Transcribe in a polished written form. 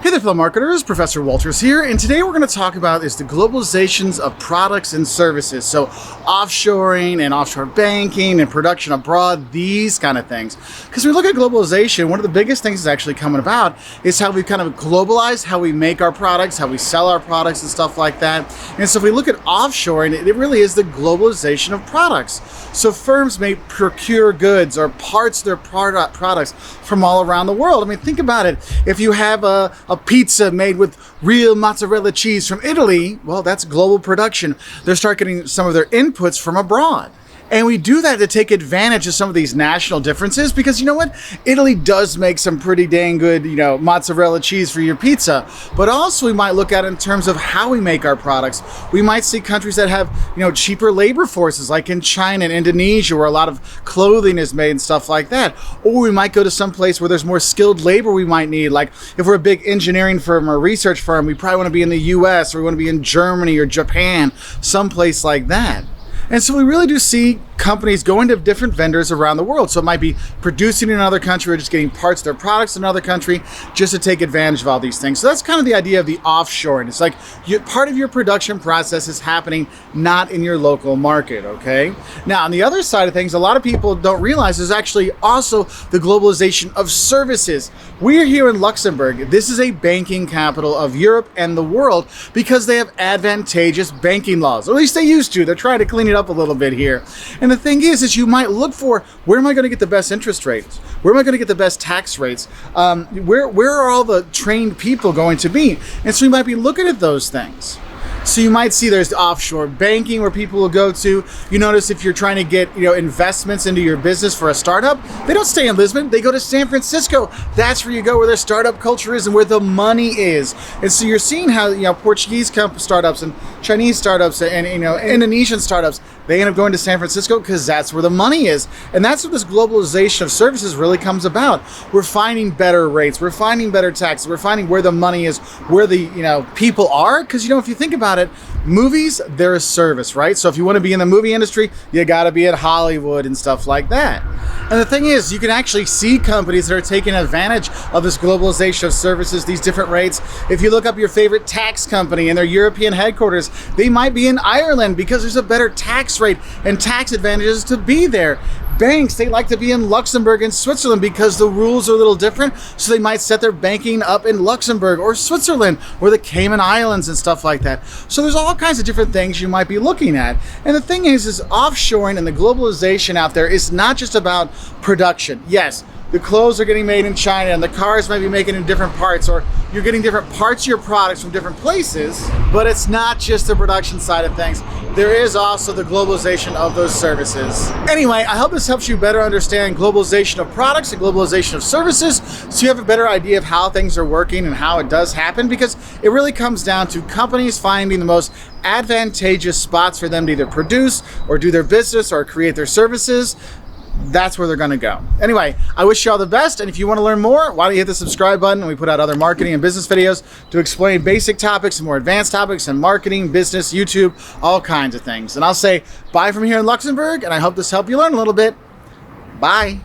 Hey there, fellow marketers, Professor Wolters here, and today we're going to talk about is the globalizations of products and services. So offshoring and offshore banking and production abroad, these kind of things. Because when we look at globalization, one of the biggest things that's actually coming about is how we've kind of globalized how we make our products, how we sell our products and stuff like that. And so if we look at offshoring, it really is the globalization of products. So firms may procure goods or parts of their products from all around the world. I mean, think about it. If you have a pizza made with real mozzarella cheese from Italy, well, that's global production. They start getting some of their inputs from abroad. And we do that to take advantage of some of these national differences because you know what? Italy does make some pretty dang good, mozzarella cheese for your pizza. But also we might look at it in terms of how we make our products. We might see countries that have, cheaper labor forces, like in China and Indonesia, where a lot of clothing is made and stuff like that. Or we might go to some place where there's more skilled labor we might need. Like if we're a big engineering firm or research firm, we probably want to be in the US or we want to be in Germany or Japan, someplace like that. And so we really do see companies going to different vendors around the world. So it might be producing in another country or just getting parts of their products in another country just to take advantage of all these things. So that's kind of the idea of the offshoring. It's like part of your production process is happening not in your local market, okay? Now, on the other side of things, a lot of people don't realize there's actually also the globalization of services. We're here in Luxembourg. This is a banking capital of Europe and the world because they have advantageous banking laws. At least they used to. They're trying to clean it up a little bit here. And the thing is you might look for, where am I going to get the best interest rates? Where am I going to get the best tax rates? Where are all the trained people going to be? And so you might be looking at those things. So you might see there's offshore banking where people will go to. You notice if you're trying to get investments into your business for a startup, they don't stay in Lisbon. They go to San Francisco. That's where you go, where their startup culture is and where the money is. And so you're seeing how Portuguese startups and Chinese startups and Indonesian startups, they end up going to San Francisco because that's where the money is. And that's what this globalization of services really comes about. We're finding better rates. We're finding better taxes. We're finding where the money is, where the people are. Because if you think about it, movies, they're a service, right? So if you want to be in the movie industry, you got to be at Hollywood and stuff like that. And the thing is, you can actually see companies that are taking advantage of this globalization of services, these different rates. If you look up your favorite tax company and their European headquarters, they might be in Ireland because there's a better tax rate and tax advantages to be there. Banks, they like to be in Luxembourg and Switzerland because the rules are a little different. So they might set their banking up in Luxembourg or Switzerland or the Cayman Islands and stuff like that. So there's all kinds of different things you might be looking at. And the thing is offshoring and the globalization out there is not just about production. Yes, the clothes are getting made in China and the cars might be making in different parts, or you're getting different parts of your products from different places, but it's not just the production side of things. There is also the globalization of those services. Anyway, I hope this helps you better understand globalization of products and globalization of services so you have a better idea of how things are working and how it does happen, because it really comes down to companies finding the most advantageous spots for them to either produce or do their business or create their services. That's where they're going to go. Anyway, I wish you all the best. And if you want to learn more, why don't you hit the subscribe button? We put out other marketing and business videos to explain basic topics and more advanced topics in marketing, business, YouTube, all kinds of things. And I'll say bye from here in Luxembourg. And I hope this helped you learn a little bit. Bye.